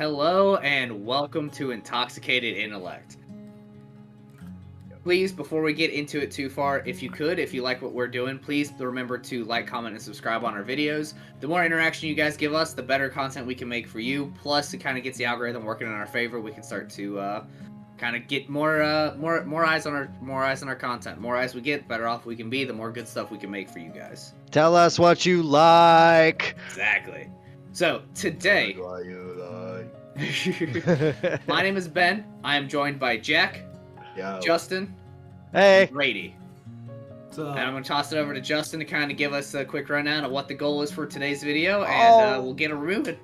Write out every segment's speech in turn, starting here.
Hello and welcome to Intoxicated Intellect. Please, before we get into it too far, if you like what we're doing, please remember to like, comment, and subscribe on our videos. The more interaction you guys give us, the better content we can make for you. Plus, it kind of gets the algorithm working in our favor. We can start to kind of get more eyes on our content. More eyes we get, better off we can be. The more good stuff we can make for you guys. Tell us what you like. Exactly. So today, my name is Ben. I am joined by Jack, Justin, Hey. and Brady. And I'm going to toss it over to Justin to kind of give us a quick rundown of what the goal is for today's video, and we'll get it moving.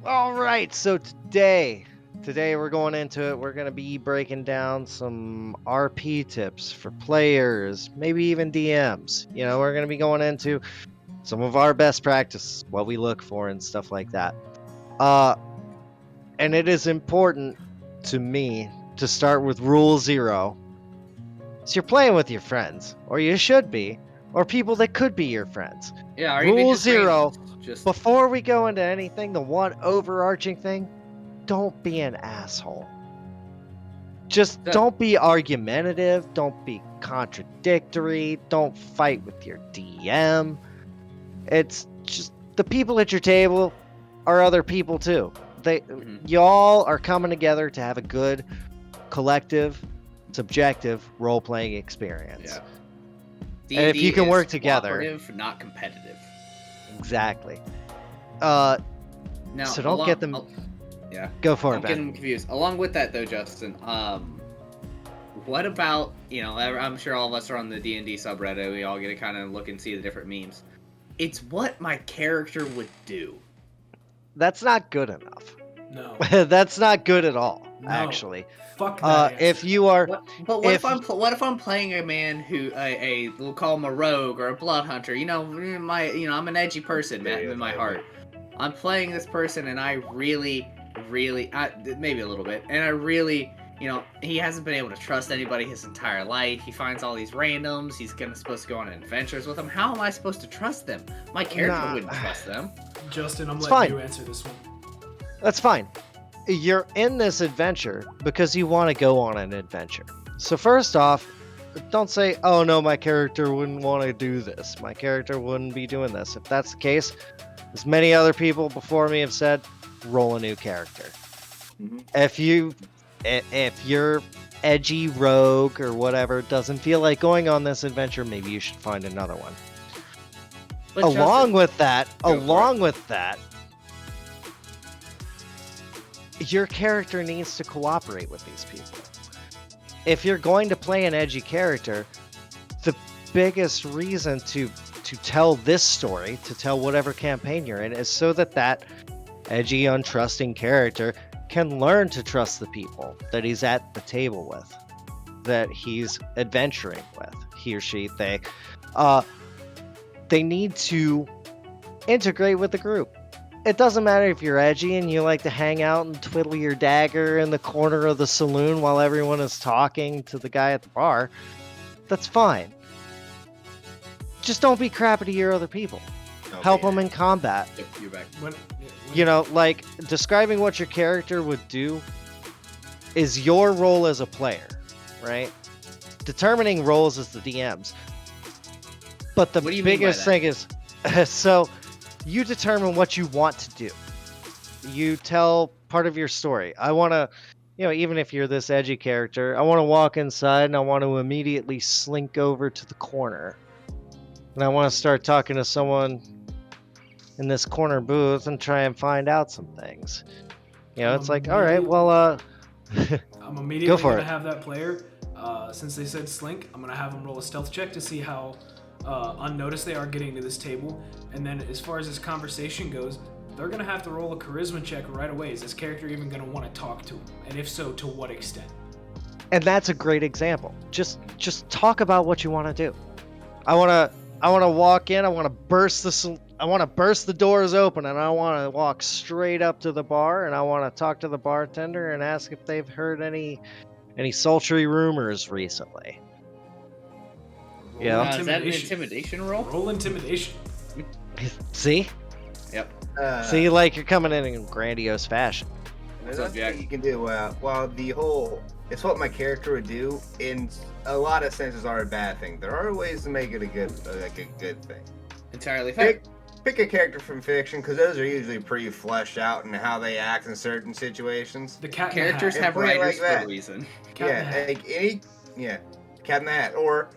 All right, so today we're going into it. We're going to be breaking down some RP tips for players, maybe even DMs. You know, we're going to be going into some of our best practice, what we look for and stuff like that. And it is important to me to start with rule 0. So you're playing with your friends, or you should be, or people that could be your friends. Yeah, or Rule even just 0, just before we go into anything, the one overarching thing, don't be an asshole. Just don't be argumentative, don't be contradictory, don't fight with your DM. It's just the people at your table are other people too. Y'all are coming together to have a good collective, subjective role-playing experience. Yeah. And if you can work together, cooperative, not competitive. Exactly. Now, so don't get them. Yeah. Go for it, I'm Ben. getting confused. Along with that, though, Justin, what about, I'm sure all of us are on the D&D subreddit. We all get to kind of look and see the different memes. It's what my character would do. That's not good enough. No. That's not good at all, No. Actually. Fuck that. If you are... What if I'm playing a man who, we'll call him a rogue or a blood hunter? I'm an edgy person, Matt, in my heart. I'm playing this person and I really, maybe a little bit, and I really, he hasn't been able to trust anybody his entire life. He finds all these randoms. He's supposed to go on adventures with them. How am I supposed to trust them? My character wouldn't trust them. Justin, I'm It's letting fine. you answer this one. That's fine. You're in this adventure because you want to go on an adventure. So first off, don't say, oh no, my character wouldn't want to do this. My character wouldn't be doing this. If that's the case, as many other people before me have said, roll a new character. Mm-hmm. If your edgy rogue or whatever doesn't feel like going on this adventure, maybe you should find another one. But Along with that, your character needs to cooperate with these people. If you're going to play an edgy character, the biggest reason to tell this story, to tell whatever campaign you're in, is so that edgy, untrusting character can learn to trust the people that he's at the table with, that he's adventuring with, he or she, they need to integrate with the group. It doesn't matter if you're edgy and you like to hang out and twiddle your dagger in the corner of the saloon while everyone is talking to the guy at the bar. That's fine. Just don't be crappy to your other people. Okay. Help them in combat. Yep, you're back. Like, describing what your character would do is your role as a player, right? Determining roles as the DMs. But the What do you mean by biggest that? thing is, so you determine what you want to do. You tell part of your story. I want to, even if you're this edgy character, I want to walk inside and I want to immediately slink over to the corner. And I want to start talking to someone in this corner booth and try and find out some things. It's like, all right, well, I'm immediately Go for going to it. have that player, since they said slink, I'm going to have them roll a stealth check to see how unnoticed they are getting to this table. And then as far as this conversation goes, they're going to have to roll a charisma check right away. Is this character even going to want to talk to him? And if so, to what extent? and that's a great example. Just talk about what you want to do. I want to walk in. I want to burst the doors open, and I want to walk straight up to the bar, and I want to talk to the bartender and ask if they've heard any sultry rumors recently. Roll Yeah. Is that an intimidation roll? Roll intimidation. See? Yep. See, like, you're coming in grandiose fashion. What's There's up, nothing Jack? you can do. Well, it's what my character would do. In a lot of senses, are a bad thing. There are ways to make it a good thing. Entirely fair. Pick a character from fiction, because those are usually pretty fleshed out in how they act in certain situations. The cat. Characters Yeah, have play it writers like for that. a reason. Cat in the Hat. Cat in the Hat, or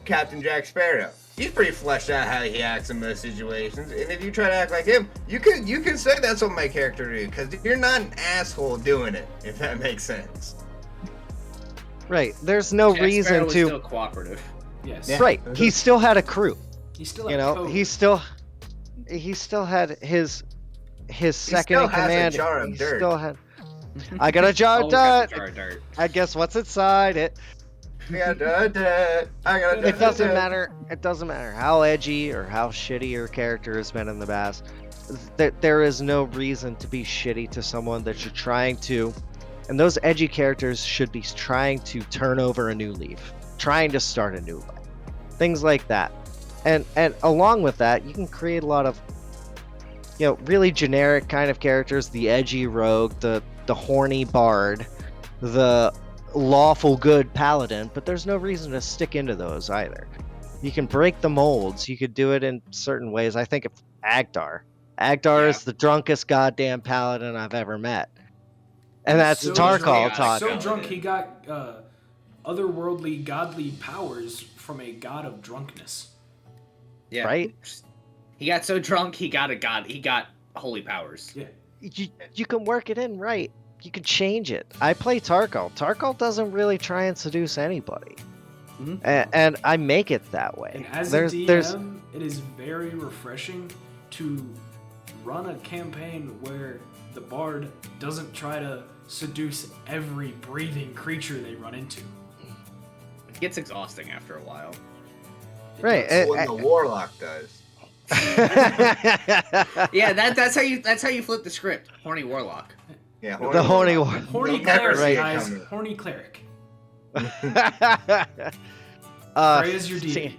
Captain Jack Sparrow. He's pretty fleshed out how he acts in most situations, and if you try to act like him, you can say that's what my character do, because you're not an asshole doing it, if that makes sense. Right. There's no Jack reason Sparrow was to. still cooperative. Yes. Yeah. Right. He still had a crew. He still. You had know, code. he still had his second still in has a command. jar of he dirt. still had. I got a jar of Always got dirt. the jar of dirt. I guess what's inside it. I got It doesn't matter. It doesn't matter how edgy or how shitty your character has been in the past. There is no reason to be shitty to someone that you're trying to. And those edgy characters should be trying to turn over a new leaf, trying to start a new life, things like that. And along with that, you can create a lot of, really generic kind of characters: the edgy rogue, the horny bard, the lawful good paladin. But there's no reason to stick into those either. You can break the molds. You could do it in certain ways. I think of Agdar. Agdar is the drunkest goddamn paladin I've ever met. And that's So Tarkal drunk- talking. So drunk he got otherworldly godly powers from a god of drunkenness. Yeah. Right? He got so drunk he got holy powers. Yeah. You can work it in right. You can change it. I play Tarkal. Tarkal doesn't really try and seduce anybody. Mhm. And I make it that way. And as there's, a DM, there's it is very refreshing to run a campaign where the bard doesn't try to seduce every breathing creature they run into. It gets exhausting after a while. right. What the warlock does. Yeah, that's how you flip the script. Horny warlock. Yeah, The horny warlock. Horny You'll never cleric, see it guys. coming. Horny cleric. Pray as your deity.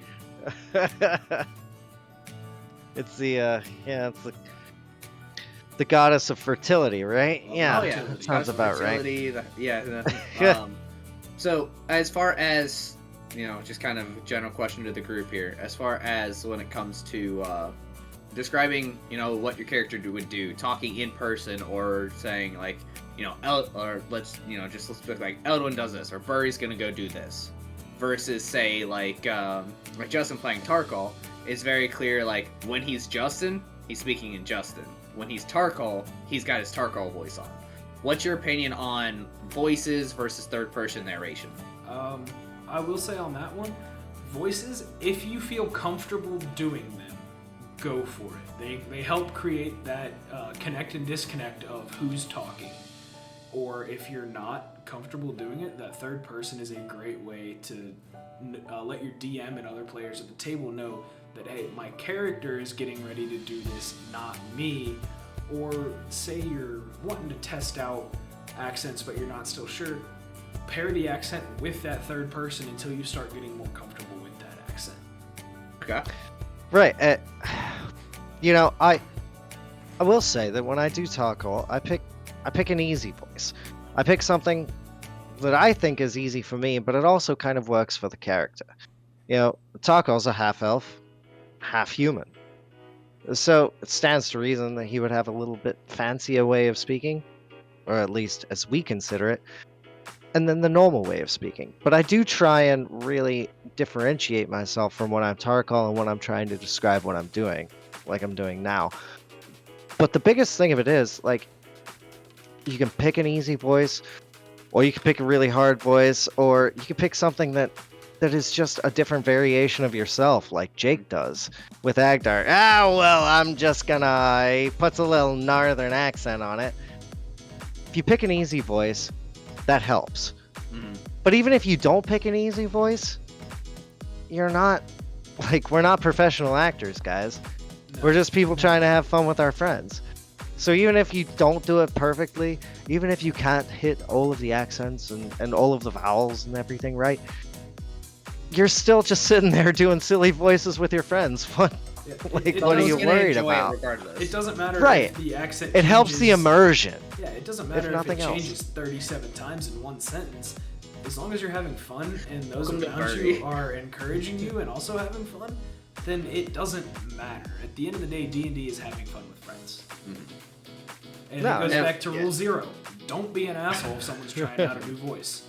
It's it's the goddess of fertility, right? Yeah, Oh, yeah. that sounds about right. Fertility, so as far as just kind of a general question to the group here, as far as when it comes to describing what your character would do, talking in person or saying like let's look like Eldwin does this or Burry's gonna go do this, versus say like Justin playing Tarkal, it's very clear like when he's Justin, he's speaking in Justin. When he's Tarkal, he's got his Tarkal voice on. What's your opinion on voices versus third-person narration? I will say on that one, voices, if you feel comfortable doing them, go for it. They help create that connect and disconnect of who's talking. Or if you're not comfortable doing it, that third person is a great way to let your DM and other players at the table know that, hey, my character is getting ready to do this, not me. Or say you're wanting to test out accents but you're not still sure, pair the accent with that third person until you start getting more comfortable with that accent. Okay. Right. I will say that when I do Tarkal, I pick an easy voice. I pick something that I think is easy for me, but it also kind of works for the character. Tarkal's a half elf, half human. So it stands to reason that he would have a little bit fancier way of speaking, or at least as we consider it, and then the normal way of speaking. But I do try and really differentiate myself from when I'm Tarkal and when I'm trying to describe what I'm doing, like I'm doing now. But the biggest thing of it is, like, you can pick an easy voice, or you can pick a really hard voice, or you can pick something that is just a different variation of yourself, like Jake does with Agdar. I'm just gonna... He puts a little northern accent on it. If you pick an easy voice, that helps. Mm. But even if you don't pick an easy voice, we're not professional actors, guys. No. We're just people trying to have fun with our friends. So even if you don't do it perfectly, even if you can't hit all of the accents and all of the vowels and everything right, you're still just sitting there doing silly voices with your friends. Yeah, Like, it what are does- you Someone's gonna worried enjoy it about? regardless. It doesn't matter Right. if the accent It helps the changes- immersion. Yeah, it doesn't matter if nothing it else. changes 37 times in one sentence. As long as you're having fun and those Welcome to around Birdie. you are encouraging you and also having fun, then it doesn't matter. At the end of the day, D&D is having fun with friends. And No, it goes yeah. back to rule 0. Don't be an asshole if someone's trying out a new voice.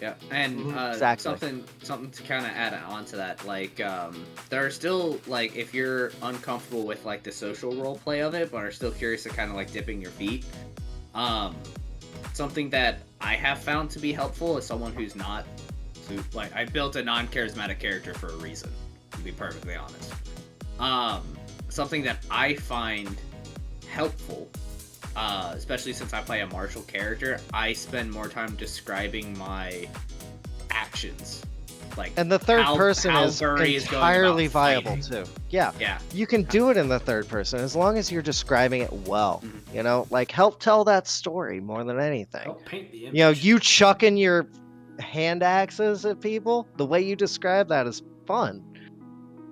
Yeah, and Exactly. something to kind of add on to that, like there are still, like, if you're uncomfortable with like the social role play of it, but are still curious to kind of like dipping your feet, something that I have found to be helpful as someone who's not, like, I built a non-charismatic character for a reason, to be perfectly honest. Something that I find helpful, especially since I play a martial character, I spend more time describing my actions. Like, And the third how- person how is Burry is going entirely about viable fighting. too. Yeah. Yeah, You can do it in the third person as long as you're describing it well. Mhm. You know, like help tell that story more than anything. Help paint the image. You know, you chucking your hand axes at people, the way you describe that is fun.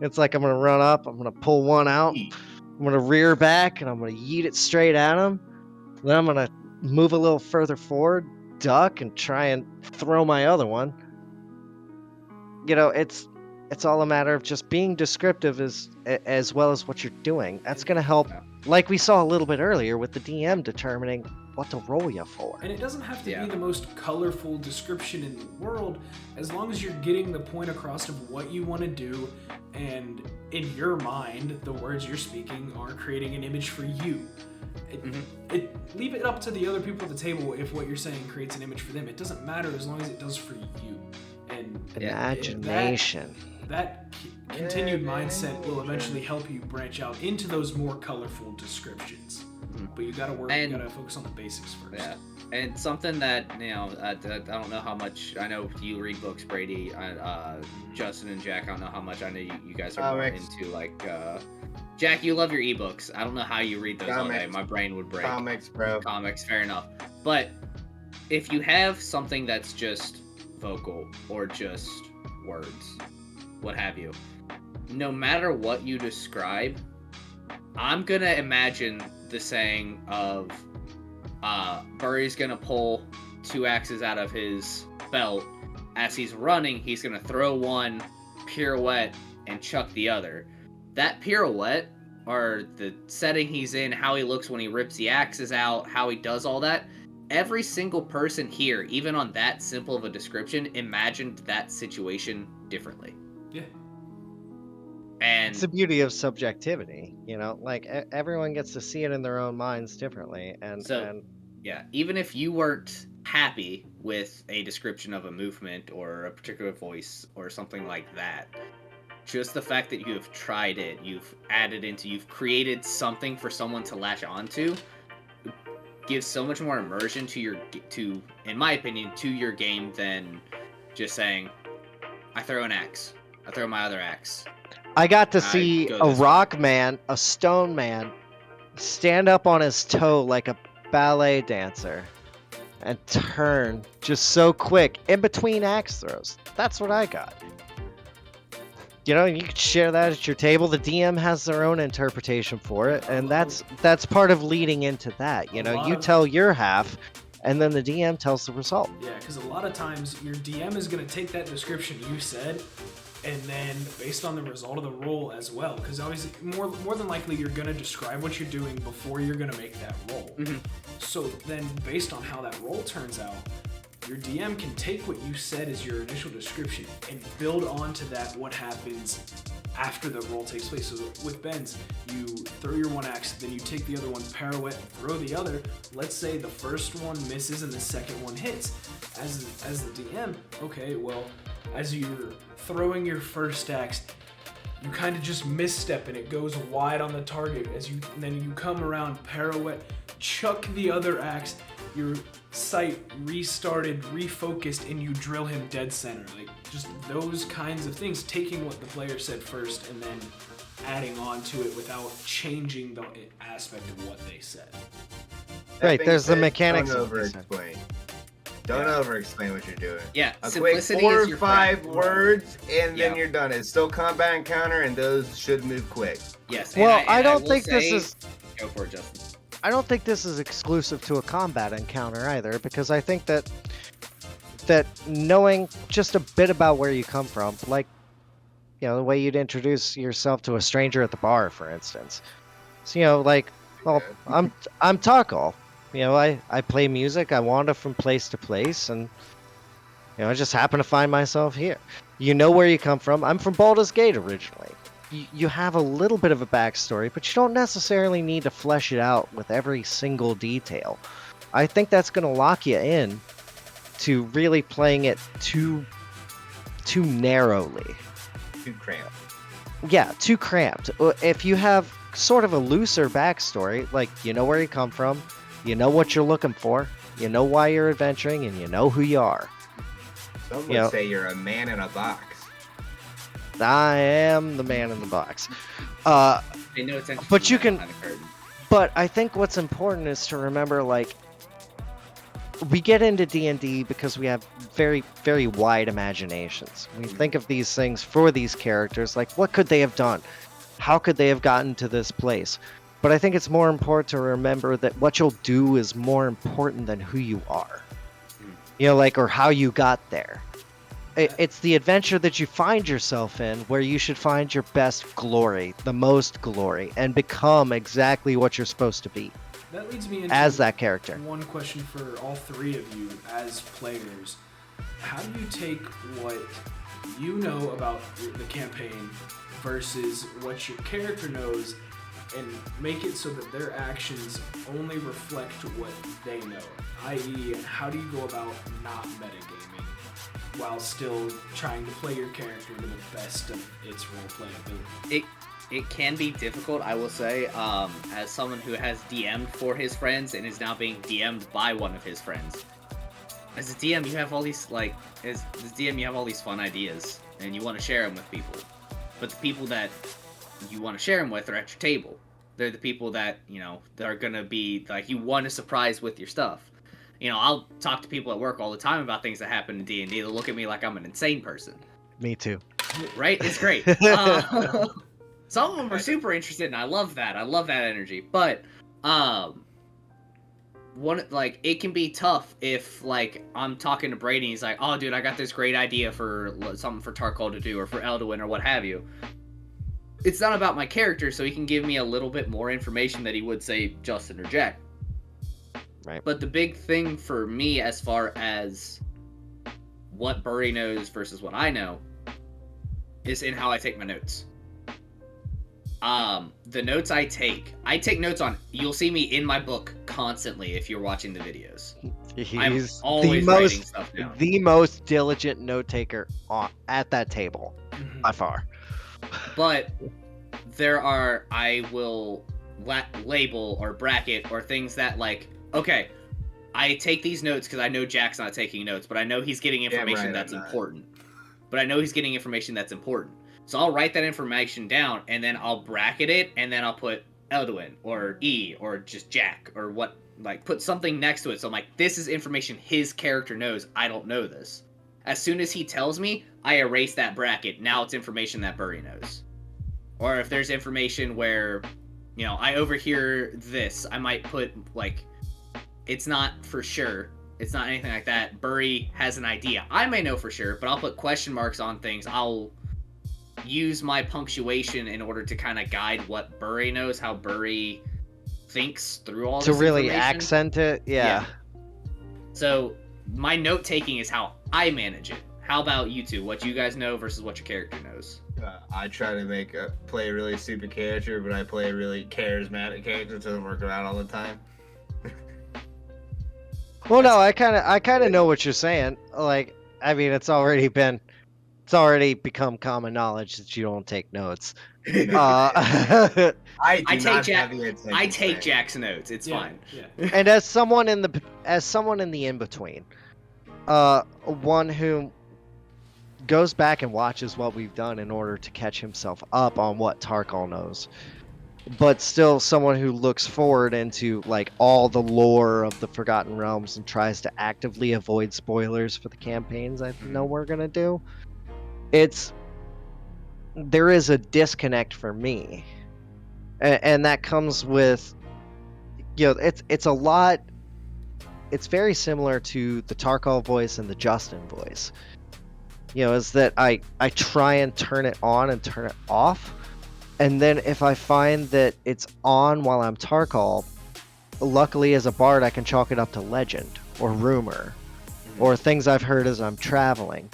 It's like I'm gonna run up, I'm gonna pull one out, I'm gonna rear back, and I'm gonna yeet it straight at him. Then I'm gonna move a little further forward, duck, and try and throw my other one. You know, it's all a matter of just being descriptive as well as what you're doing. That's gonna help, like we saw a little bit earlier with the DM determining what to roll you for. And it doesn't have to Yeah. be the most colorful description in the world, as long as you're getting the point across of what you want to do, and in your mind, the words you're speaking are creating an image for you. Leave it up to the other people at the table if what you're saying creates an image for them. It doesn't matter as long as it does for you. And Imagination. that continued mindset will eventually help you branch out into those more colorful descriptions. But you gotta work, And- you gotta focus on the basics first. yeah. And something that, you know, I don't know how much, I know you read books, Brady, Justin and Jack, I don't know how much, I know you guys are more Comics. into, like, Jack, you love your ebooks. I don't know how you read those all day. Comics. My brain would break. Comics, bro. Comics, fair enough. But if you have something that's just vocal or just words, what have you, no matter what you describe, I'm gonna imagine the saying of Burry's gonna pull 2 axes out of his belt. As he's running, he's gonna throw one, pirouette, and chuck the other. That pirouette, or the setting he's in, how he looks when he rips the axes out, how he does all that, every single person here, even on that simple of a description, imagined that situation differently. Yeah. And It's the beauty of subjectivity, you know, like everyone gets to see it in their own minds differently. And yeah, even if you weren't happy with a description of a movement or a particular voice or something like that, just the fact that you have tried it, you've created something for someone to latch onto, gives so much more immersion in my opinion, to your game than just saying, I throw an axe, I throw my other axe. I got to I see go a this way. rock man, a stone man, stand up on his toe like a ballet dancer and turn just so quick in between axe throws. That's what I got. You know, you can share that at your table. The DM has their own interpretation for it, and that's part of leading into that. You A know, lot you of- tell your half, and then the DM tells the result. Yeah, because a lot of times your DM is going to take that description you said, and then based on the result of the roll as well, because obviously more than likely you're going to describe what you're doing before you're going to make that roll. Mhm. So then based on how that roll turns out, your DM can take what you said as your initial description and build onto that what happens after the roll takes place. So with Ben's, you throw your one axe, then you take the other one, pirouette, and throw the other. Let's say the first one misses and the second one hits. As the DM, okay, well, as you're throwing your first axe, you kind of just misstep and it goes wide on the target. Then you come around, pirouette, chuck the other axe. Your sight restarted, refocused, and you drill him dead center. Like, just those kinds of things, taking what the player said first and then adding on to it without changing the aspect of what they said. Right, That there's the being said, mechanics don't of what they said. over-explain. Don't Yeah. over-explain what you're doing. Yeah, A quick simplicity 4 is or your 5 friend. words, and then Yeah. you're done. It's still combat encounter, and those should move quick. Yes. Well, and I don't will think this say- is. Go for it, Justin. I don't think this is exclusive to a combat encounter either, because I think that knowing just a bit about where you come from, like, you know, the way you'd introduce yourself to a stranger at the bar, for instance. So, you know, like, well, I'm Tarkal. You know, I play music. I wander from place to place, and you know, I just happen to find myself here. You know where you come from. I'm from Baldur's Gate originally. You have a little bit of a backstory, but you don't necessarily need to flesh it out with every single detail. I think that's going to lock you in to really playing it too narrowly. Too cramped. Yeah, too cramped. If you have sort of a looser backstory, like you know where you come from, you know what you're looking for, you know why you're adventuring, and you know who you are. Some would Yeah. say you're a man in a box. I am the man in the box. Pay no attention But to you the can- man behind the curtain. But I think what's important is to remember, like, we get into D&D because we have very, very wide imaginations. We think of these things for these characters, like, what could they have done? How could they have gotten to this place? But I think it's more important to remember that what you'll do is more important than who you are. You know, like, or how you got there. It's the adventure that you find yourself in where you should find your best glory, the most glory, and become exactly what you're supposed to be That leads me into as that character. one question for all three of you as players. How do you take what you know about the campaign versus what your character knows and make it so that their actions only reflect what they know? I.e., how do you go about not metagaming while still trying to play your character to the best of its role-playing ability? It can be difficult, I will say, as someone who has DM'd for his friends and is now being DM'd by one of his friends. As a DM, you have all these, as DM, you have all these fun ideas, and you want to share them with people. But the people that you want to share them with are at your table. They're the people that, you know, that are going to be, like, you want to surprise with your stuff. You know, I'll talk to people at work all the time about things that happen in D&D. They'll look at me like I'm an insane person. Me too. Right? It's great. Some of them are super interested, and I love that. I love that energy. But, it can be tough if, like, I'm talking to Brady, and he's like, oh, dude, I got this great idea for something for Tarkal to do, or for Elduin, or what have you. It's not about my character, so he can give me a little bit more information that he would say Justin or Jack. Right. But the big thing for me, as far as what Burry knows versus what I know, is in how I take my notes. The notes I take notes on. You'll see me in my book constantly if you're watching the videos. I'm He's always the writing most stuff down. the most diligent note taker at that table by far. But I will label or bracket or things that, like, okay, I take these notes because I know Jack's not taking notes, but I know he's getting information that's important. So I'll write that information down, and then I'll bracket it, and then I'll put Elduin, or E, or just Jack, or what, like, put something next to it. So I'm like, this is information his character knows. I don't know this. As soon as he tells me, I erase that bracket. Now it's information that Burry knows. Or if there's information where, you know, I overhear this, I might put, like, it's not for sure. It's not anything like that. Burry has an idea. I may know for sure, but I'll put question marks on things. I'll use my punctuation in order to kind of guide what Burry knows, how Burry thinks through all To this really information. accent it, yeah. So my note taking is how I manage it. How about you two? What you guys know versus what your character knows? I try to play a really stupid character, but I play a really charismatic character. It doesn't work out all the time. Well, no, I kind of know what you're saying. Like, I mean, it's already become common knowledge that you don't take notes. I do I not take Jack. have the attention I take span. Jack's notes. It's Yeah, fine. yeah. And as someone in the in between, one who goes back and watches what we've done in order to catch himself up on what Tarkal knows. but still someone who looks forward into like all the lore of the Forgotten Realms and tries to actively avoid spoilers for the campaigns I know we're gonna do. There is a disconnect for me, and that comes with, it's a lot. It's very similar to the Tarkal voice and the Justin voice. Is that I try and turn it on and turn it off. And then if I find that it's on while I'm Tarkal, luckily as a bard I can chalk it up to legend or rumor or things I've heard as I'm traveling.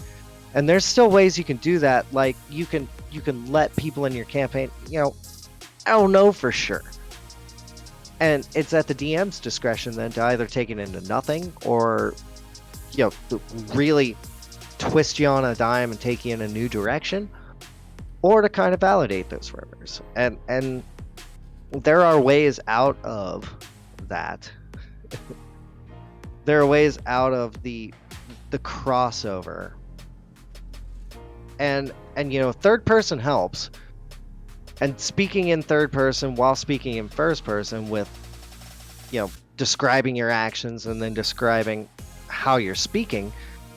And there's still ways you can do that. Like you can let people in your campaign, I don't know for sure. And it's at the DM's discretion then to either take it into nothing or, really twist you on a dime and take you in a new direction, or to kind of validate those rumors. And there are ways out of that. There are ways out of the crossover. And third person helps. And speaking in third person while speaking in first person with, describing your actions and then describing how you're speaking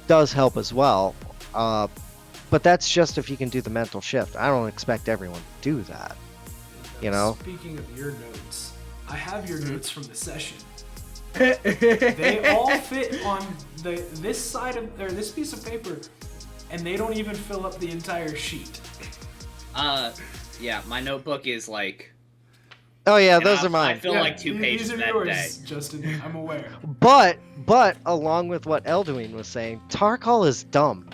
does help as well. But that's just if you can do the mental shift. I don't expect everyone to do that. Speaking of your notes, I have your notes from the session. They all fit on this side of or this piece of paper, and they don't even fill up the entire sheet. Yeah, my notebook is like. Oh yeah, those are mine. I feel like 2 pages these are that yours, day. Justin. I'm aware. But along with what Elduin was saying, Tarkal is dumb.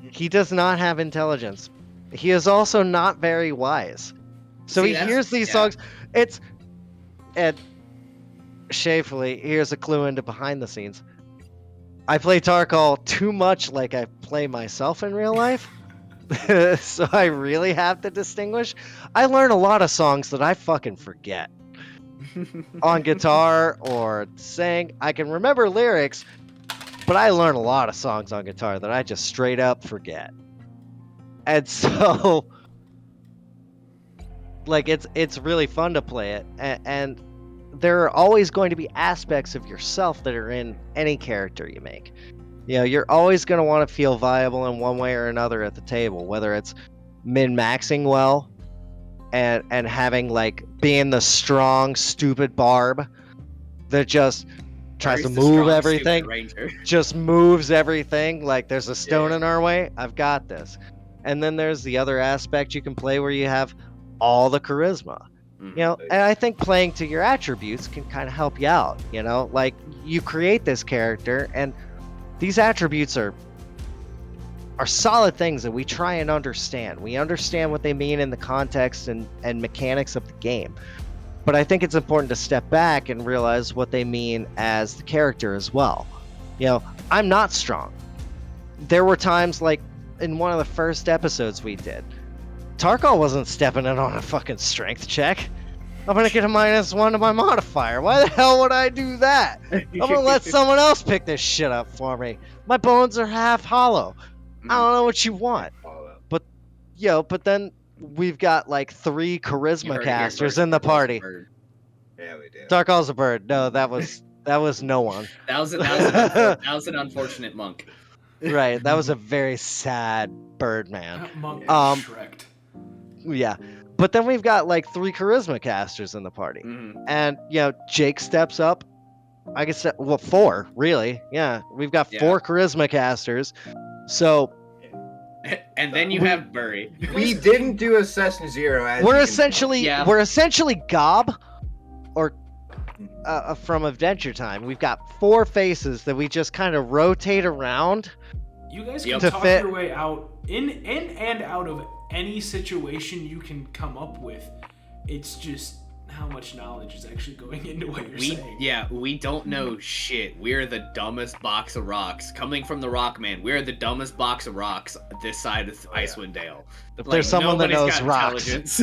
He does not have intelligence. He is also not very wise. So he hears these songs. And shamefully, here's a clue into behind the scenes. I play Tarkal too much like I play myself in real life. So I really have to distinguish. I learn a lot of songs that I fucking forget. On guitar or sing. I can remember lyrics, but I learn a lot of songs on guitar that I just straight up forget. And so like it's really fun to play it, and there are always going to be aspects of yourself that are in any character you make. You're always going to want to feel viable in one way or another at the table, whether it's min-maxing well and having like being the strong stupid barb that just tries to move everything, just moves everything like there's a stone in our way. I've got this. And then there's the other aspect you can play where you have all the charisma. And I think playing to your attributes can kind of help you out. Like you create this character, and these attributes are solid things that we try and understand. We understand what they mean in the context and mechanics of the game. But I think it's important to step back and realize what they mean as the character as well. I'm not strong. There were times like in one of the first episodes we did, Tarkal wasn't stepping in on a fucking strength check. I'm gonna get a -1 to my modifier. Why the hell would I do that? I'm gonna let someone else pick this shit up for me. My bones are half hollow. I don't know what you want. But then we've got like 3 charisma casters in the party. Yeah, we do. Tarkal's a bird. No, that was no one. That was an unfortunate monk. Right, that was a very sad bird man. Monk Shrek. Yeah. But then we've got like 3 charisma casters in the party. And Jake steps up. I guess 4, really. Yeah. We've got 4 charisma casters. So and then you have Burry. We didn't do a session 0 we're essentially Gob or from Adventure Time. We've got 4 faces that we just kind of rotate around. You guys can talk your way out in and out of any situation you can come up with. It's just how much knowledge is actually going into what you're saying. Yeah, we don't know shit. We're the dumbest box of rocks. Coming from the Rockman, we're the dumbest box of rocks this side of Icewind Dale. There's someone that knows rocks.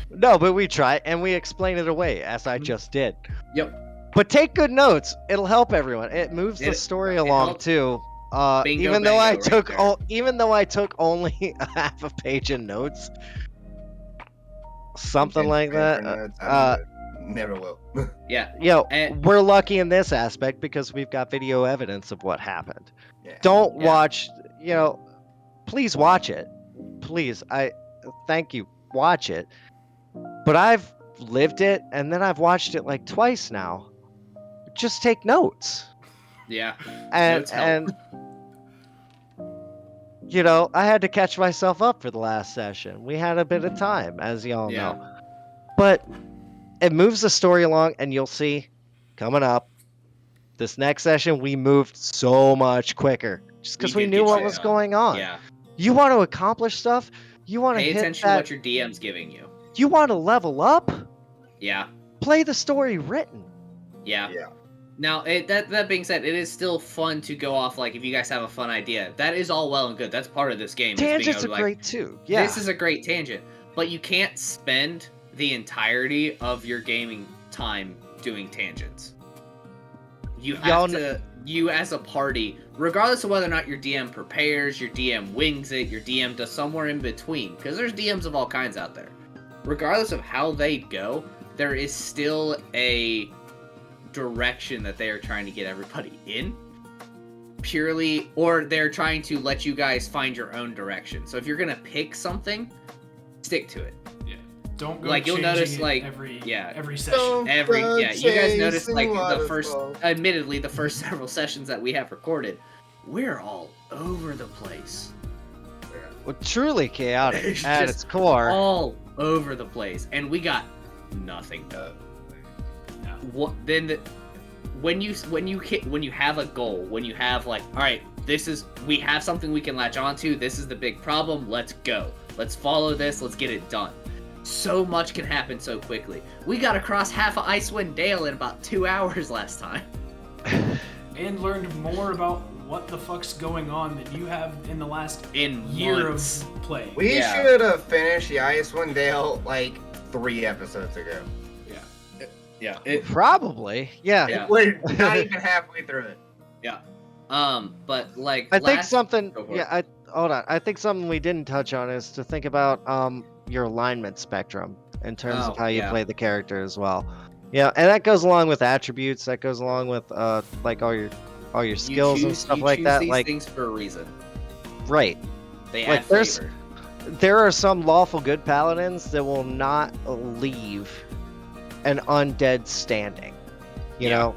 No, but we try, and we explain it away, as I just did. Yep. But take good notes. It'll help everyone. It moves the story along too. Even though I took only a half a page of notes, something like that. Never will. Yeah. And We're lucky in this aspect because we've got video evidence of what happened. Yeah. Don't Yeah. watch, please watch it. Please, I thank you. Watch it. But I've lived it and then I've watched it like twice now. Just take notes. yeah. And Notes help. and I had to catch myself up for the last session. We had a bit of time, as y'all Yeah. know. But it moves the story along, and you'll see coming up this next session we moved so much quicker just because we did knew get what shit was done. going on. Yeah. You want to accomplish stuff, you want to Pay hit attention to that, what your DM's giving you. you want to level up, Yeah. play the story written. Yeah. Yeah. Now, that being said, it is still fun to go off, like, if you guys have a fun idea. That is all well and good. That's part of this game. is being Tangents able are to, great too. Yeah. This is a great tangent, but you can't spend the entirety of your gaming time doing tangents. You Y'all have to, you as a party, regardless of whether or not your DM prepares, your DM wings it, your DM does somewhere in between, because there's DMs of all kinds out there. Regardless of how they go, there is still a direction that they are trying to get everybody in. Purely, or they're trying to let you guys find your own direction. So if you're gonna pick something, stick to it. Don't go Like, you'll changing notice, it like, every yeah. session. You guys noticed, like, Chasing admittedly, the first several sessions that we have recorded, we're all over the place. Well, truly chaotic It's at just its core. All over the place, and we got nothing done. What then? When you have a goal, when you have, like, all right, we have something we can latch onto. This is the big problem. Let's go. Let's follow this. Let's get it done. So much can happen so quickly. We got across half of Icewind Dale in about 2 hours last time. And learned more about what the fuck's going on than you have in the last In year months. of play. We Yeah. should have finished the Icewind Dale like 3 episodes ago. Yeah. Probably. Yeah. Yeah. We're not even halfway through it. But like I think something. Go for it. Yeah. Hold on. I think something we didn't touch on is to think about your alignment spectrum in terms of Oh, how you yeah. play the character as well. Yeah, and that goes along with attributes. That goes along with like all your skills and stuff like that. These Like things for a reason. right. They Like, add there's- flavor. There are some lawful good paladins that will not leave an undead standing. You Yeah. know.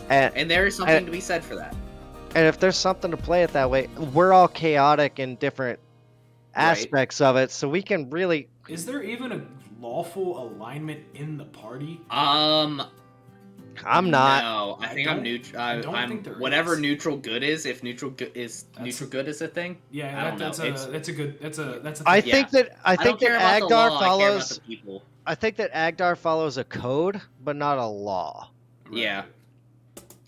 And there is something to be said for that. And if there's something to play it that way, we're all chaotic in different Right. aspects of it, so we can really. Is there even a lawful alignment in the party? I'm not. No, I think I'm neutral. I don't I'm think there whatever is. neutral good is. If neutral good is That's- neutral good is a thing. Yeah, I don't know. that's a good that's a I thing. think that I don't care about the Agdar law. I care about follows. the people. I think that Agdar follows a code, but not a law. Yeah.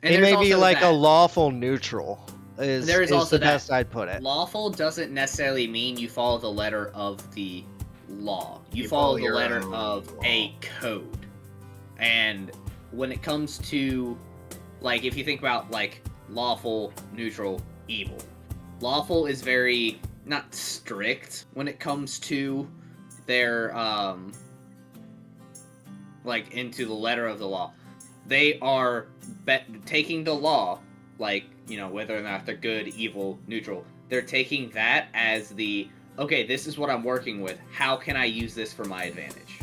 He there's may be also like a that. lawful neutral. Is There is is also the that. best I'd put it. Lawful doesn't necessarily mean you follow the letter of the law. You You follow follow the your letter own of law. a code. And when it comes to, like, if you think about, like, lawful, neutral, evil. Lawful is very, not strict when it comes to their, like, into the letter of the law. They are taking the law, like, you know, whether or not they're good, evil, neutral, they're taking that as the, okay, this is what I'm working with. How can I use this for my advantage?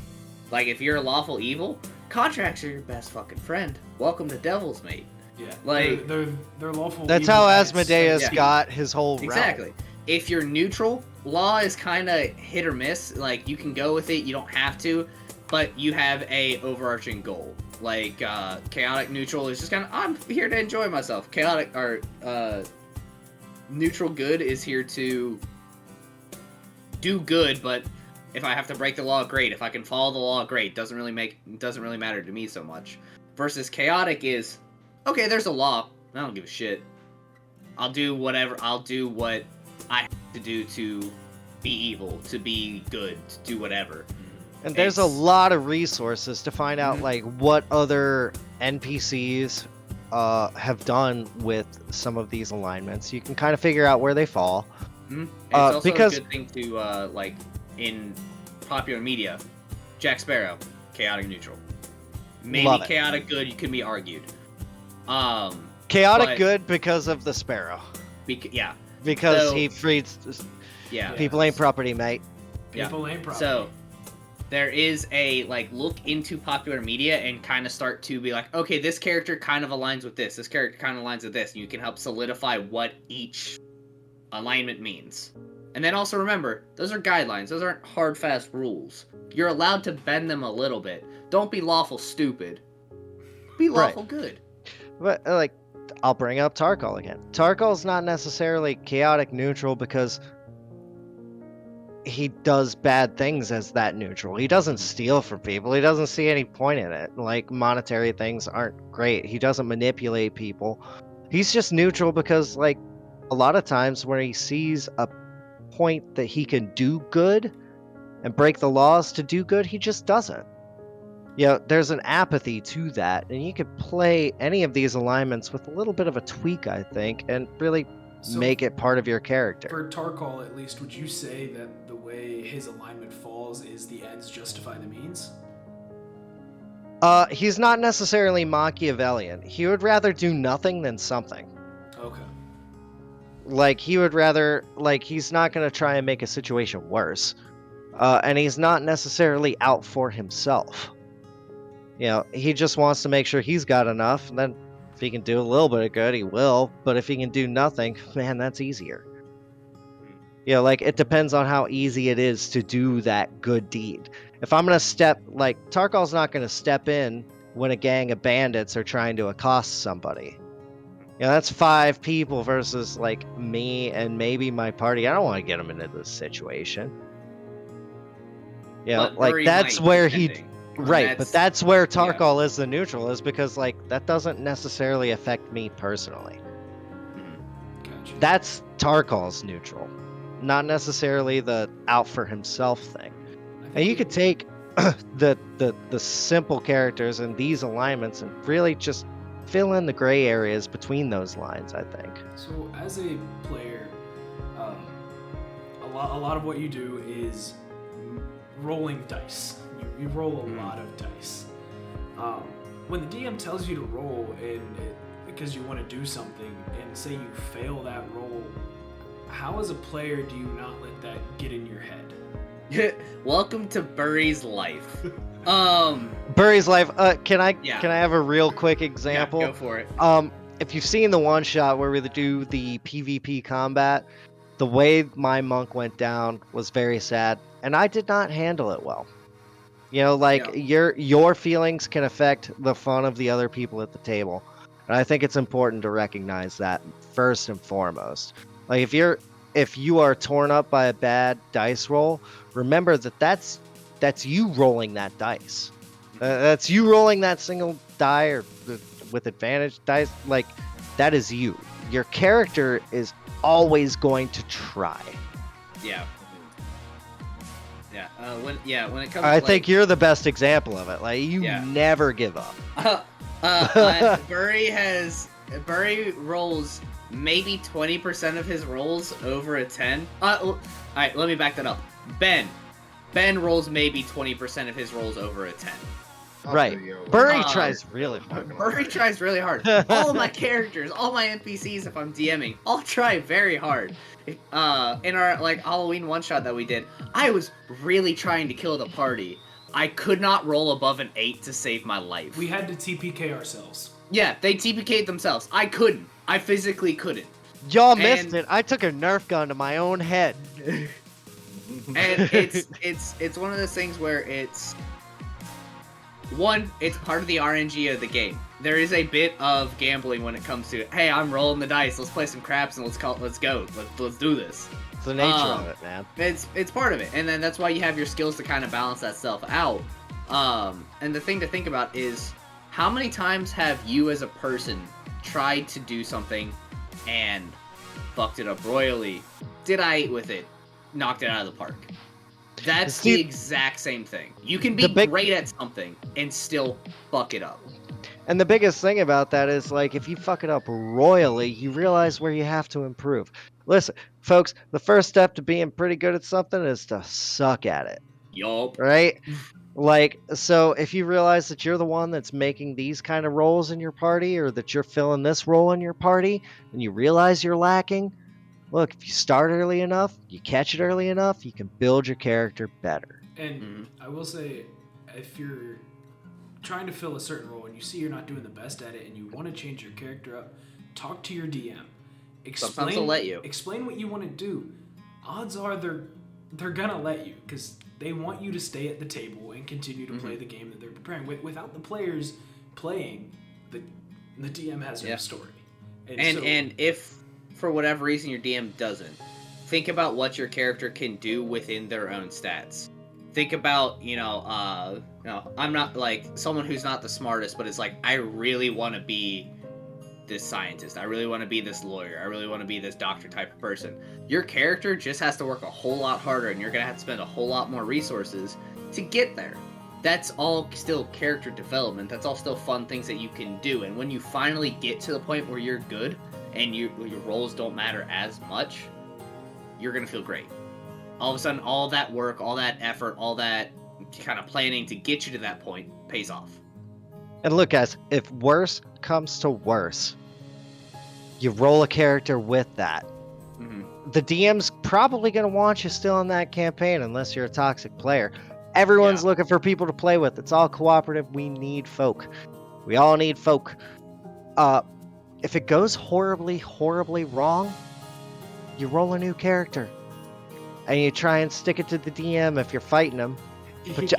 Like, if you're a lawful evil, contracts are your best fucking friend. Welcome to Devil's Mate. Yeah, Like- they're lawful. That's evil how as- Asmodeus yeah. got his whole realm. Exactly. If you're neutral, law is kind of hit or miss. Like, you can go with it, you don't have to, but you have a overarching goal. Like, chaotic neutral is just kind of, I'm here to enjoy myself. Chaotic, or, neutral good is here to do good, but if I have to break the law, great. If I can follow the law, great. Doesn't really matter to me so much. Versus chaotic is, okay, there's a law. I don't give a shit. I'll do whatever. I'll do what I have to do to be evil, to be good, to do whatever. And there's a It's- lot of resources to find out Mhm. like what other NPCs have done with some of these alignments. You can kind of figure out where they fall. And it's also because- a good thing to, like, in popular media, Jack Sparrow, chaotic neutral. Maybe Love it. chaotic good. You can be argued. Chaotic but- good because of the Sparrow. Yeah, Because So- he frees yeah. people ain't property, mate. People ain't property. So there is a like look into popular media and kind of start to be like, okay, this character kind of aligns with this. This character kind of aligns with this. And you can help solidify what each alignment means. And then also remember, those are guidelines. Those aren't hard, fast rules. You're allowed to bend them a little bit. Don't be lawful stupid. Be lawful good. But like, I'll bring up Tarkal again. Tarkal's not necessarily chaotic neutral because he does bad things as that neutral. He doesn't steal from people. He doesn't see any point in it. Like, monetary things aren't great. He doesn't manipulate people. He's just neutral because, like, a lot of times when he sees a point that he can do good and break the laws to do good, he just doesn't. You know, there's an apathy to that, and you could play any of these alignments with a little bit of a tweak, I think, and really So make it part of your character. for Tarkal, at least, would you say that the way his alignment falls is the ends justify the means? He's not necessarily Machiavellian. He would rather do nothing than something. Okay. Like, he would rather, like, he's not going to try and make a situation worse. And he's not necessarily out for himself. You know, he just wants to make sure he's got enough, and then if he can do a little bit of good, he will. But if he can do nothing, man, that's easier. You know, like, it depends on how easy it is to do that good deed. If I'm going to step, like, Tarkal's not going to step in when a gang of bandits are trying to accost somebody. You know, that's 5 people versus, like, me and maybe my party. I don't want to get them into this situation. You know, But like, very that's might, where he... depending. Right, but that's where Tarkal is the neutral, is because, like, that doesn't necessarily affect me personally. Gotcha. That's Tarkal's neutral, not necessarily the out for himself thing. I think And you we- could take the simple characters in these alignments and really just fill in the gray areas between those lines, I think. So, as a player, a lot of what you do is rolling dice. You roll a lot of dice. When the DM tells you to roll because you want to do something, and say you fail that roll, how as a player do you not let that get in your head? Welcome to Burry's life. Burry's Life. Can I Yeah. have a real quick Yeah, example? go for it. If you've seen the one shot where we do the PvP combat, the way my monk went down was very sad, and I did not handle it well. You know, like, your feelings can affect the fun of the other people at the table, and I think it's important to recognize that first and foremost. Like, if you are torn up by a bad dice roll, remember that that's you rolling that dice. That's you rolling that single die or with advantage dice. Like, that is you. Your character is always going to try. Yeah. Yeah. When it comes, I to, think you're the best example of it. Like, you Yeah. never give up. Burry rolls maybe 20% of his rolls over a 10. All right, let me back that up. Ben rolls maybe 20% of his rolls over a 10. Right. Burry Uh, tries really hard. Burry tries really hard. All of my characters, all my NPCs, if I'm DMing, all try very hard. In our like Halloween one shot that we did, I was really trying to kill the party. I could not roll above an 8 to save my life. We had to TPK ourselves. Yeah, they TPK'd themselves. I couldn't. I physically couldn't. Y'all missed And- it. I took a Nerf gun to my own head. And it's one of those things where it's part of the RNG of the game. There is a bit of gambling when it comes to, hey, I'm rolling the dice. Let's play some craps and let's go. Let's do this. It's the nature of it, man. It's part of it, and then that's why you have your skills to kind of balance that stuff out. And the thing to think about is, how many times have you as a person tried to do something and fucked it up royally? Did I with it? Knocked it out of the park. That's See, the exact same thing. You can be the big- great at something and still fuck it up. And the biggest thing about that is, like, if you fuck it up royally, you realize where you have to improve. Listen, folks, the first step to being pretty good at something is to suck at it. Yup. right? Like, so if you realize that you're the one that's making these kind of roles in your party, or that you're filling this role in your party, and you realize you're lacking, look, if you start early enough, you catch it early enough, you can build your character better. And I will say, if you're trying to fill a certain role and you see you're not doing the best at it and you want to change your character up, talk to your DM. Sometimes they'll let you. Explain what you want to do. Odds are they're gonna let you, because they want you to stay at the table and continue to play the game that they're preparing. Without the players playing, the DM has no story. And if for whatever reason your DM doesn't, think about what your character can do within their own stats. Think about, I'm not like someone who's not the smartest, but it's like, I really want to be this scientist. I really want to be this lawyer. I really want to be this doctor type of person. Your character just has to work a whole lot harder, and you're going to have to spend a whole lot more resources to get there. That's all still character development. That's all still fun things that you can do. And when you finally get to the point where you're good and your roles don't matter as much, you're going to feel great. All of a sudden, all that work, all that effort, all that kind of planning to get you to that point pays off. And look, guys, if worse comes to worse, you roll a character with that. The DM's probably going to want you still in that campaign unless you're a toxic player. Everyone's looking for people to play with. It's all cooperative. We need folk. We all need folk. If it goes horribly, horribly wrong, you roll a new character. And you try and stick it to the DM if you're fighting them. But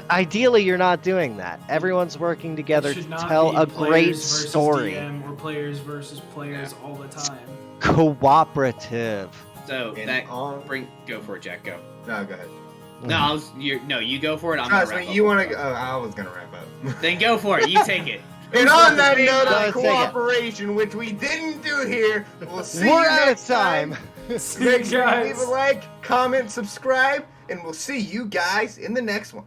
ideally, you're not doing that. Everyone's working together to tell a great story. DM or players versus players all the time. Cooperative. So go for it, Jack. Go. No, go ahead. No, you go for it. I'm Trust gonna wrap me, up. you want to go? I was gonna wrap up. Then go for it. You take it. And on that note Let's of take it. cooperation, which we didn't do here, we'll see We're you out of next time. Make sure you leave guys. a like, comment, subscribe, and we'll see you guys in the next one.